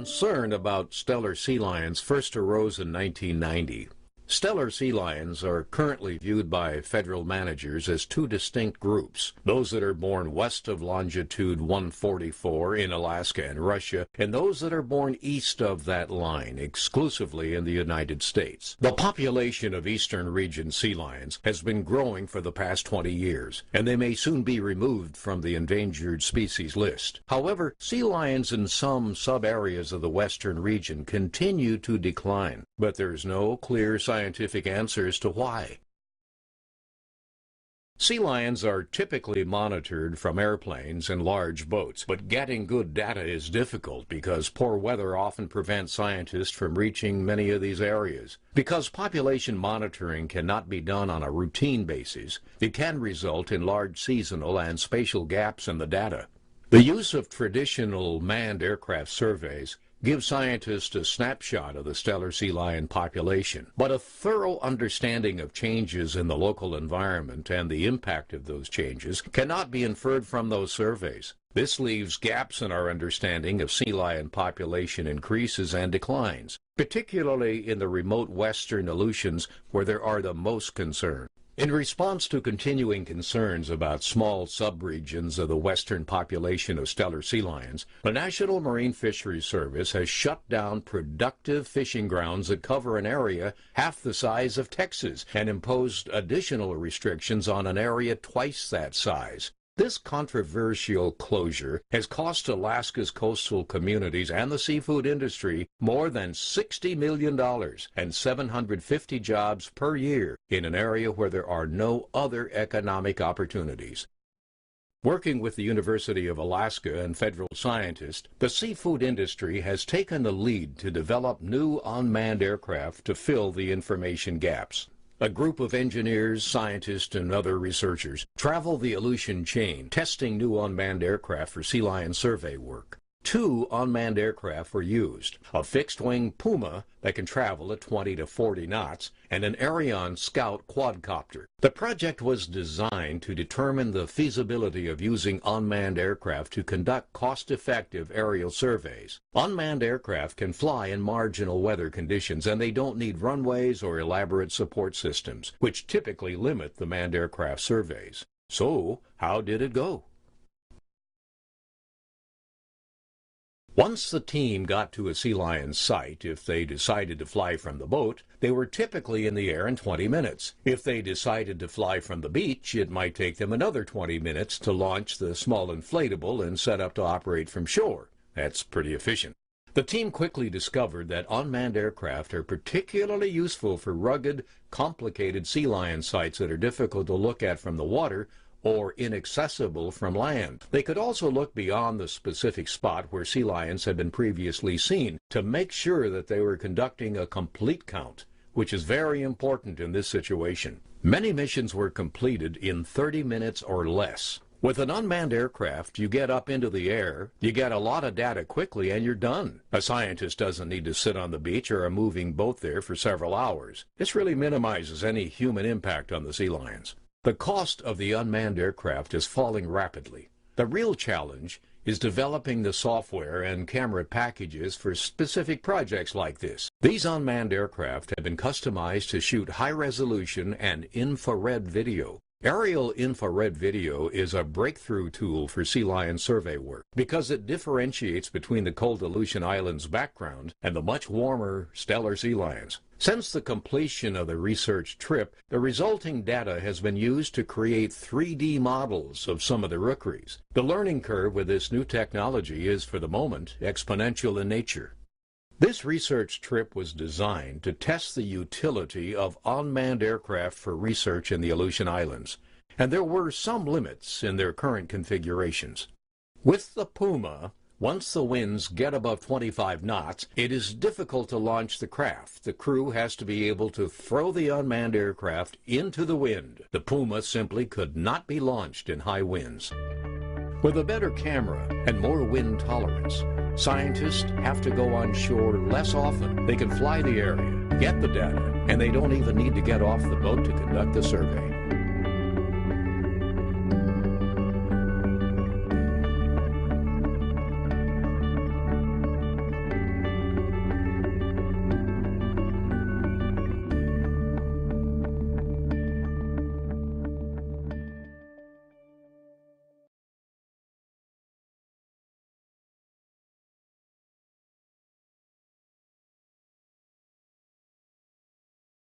Concern about stellar sea lions first arose in 1990. Stellar sea lions are currently viewed by federal managers as two distinct groups: those that are born west of longitude 144 in Alaska and Russia, and those that are born east of that line, exclusively in the United States. The population of eastern region sea lions has been growing for the past 20 years, and they may soon be removed from the endangered species list. However, sea lions in some sub-areas of the western region continue to decline, but there's no clear scientific answers to why. Sea lions are typically monitored from airplanes and large boats, but getting good data is difficult because poor weather often prevents scientists from reaching many of these areas. Because population monitoring cannot be done on a routine basis, it can result in large seasonal and spatial gaps in the data. The use of traditional manned aircraft surveys gives scientists a snapshot of the stellar sea lion population, but a thorough understanding of changes in the local environment and the impact of those changes cannot be inferred from those surveys. This leaves gaps in our understanding of sea lion population increases and declines, particularly in the remote western Aleutians where there are the most concern. In response to continuing concerns about small subregions of the western population of stellar sea lions, the National Marine Fisheries Service has shut down productive fishing grounds that cover an area half the size of Texas and imposed additional restrictions on an area twice that size. This controversial closure has cost Alaska's coastal communities and the seafood industry more than $60 million and 750 jobs per year in an area where there are no other economic opportunities. Working with the University of Alaska and federal scientists, the seafood industry has taken the lead to develop new unmanned aircraft to fill the information gaps. A group of engineers, scientists, and other researchers travel the Aleutian chain, testing new unmanned aircraft for sea lion survey work. 2 unmanned aircraft were used: a fixed-wing Puma that can travel at 20 to 40 knots, and an Ariane Scout quadcopter. The project was designed to determine the feasibility of using unmanned aircraft to conduct cost-effective aerial surveys. Unmanned aircraft can fly in marginal weather conditions, and they don't need runways or elaborate support systems, which typically limit the manned aircraft surveys. So, how did it go? Once the team got to a sea lion site, if they decided to fly from the boat, they were typically in the air in 20 minutes. If they decided to fly from the beach, it might take them another 20 minutes to launch the small inflatable and set up to operate from shore. That's pretty efficient. The team quickly discovered that unmanned aircraft are particularly useful for rugged, complicated sea lion sites that are difficult to look at from the water or inaccessible from land. They could also look beyond the specific spot where sea lions had been previously seen to make sure that they were conducting a complete count, which is very important in this situation. Many missions were completed in 30 minutes or less. With an unmanned aircraft, you get up into the air, you get a lot of data quickly, and you're done. A scientist doesn't need to sit on the beach or a moving boat there for several hours. This really minimizes any human impact on the sea lions. The cost of the unmanned aircraft is falling rapidly. The real challenge is developing the software and camera packages for specific projects like this. These unmanned aircraft have been customized to shoot high-resolution and infrared video. Aerial infrared video is a breakthrough tool for sea lion survey work because it differentiates between the cold Aleutian Islands background and the much warmer stellar sea lions. Since the completion of the research trip, the resulting data has been used to create 3D models of some of the rookeries. The learning curve with this new technology is, for the moment, exponential in nature. This research trip was designed to test the utility of unmanned aircraft for research in the Aleutian Islands, and there were some limits in their current configurations. With the Puma, once the winds get above 25 knots, it is difficult to launch the craft. The crew has to be able to throw the unmanned aircraft into the wind. The Puma simply could not be launched in high winds. With a better camera and more wind tolerance, scientists have to go on shore less often. They can fly the area, get the data, and they don't even need to get off the boat to conduct the survey.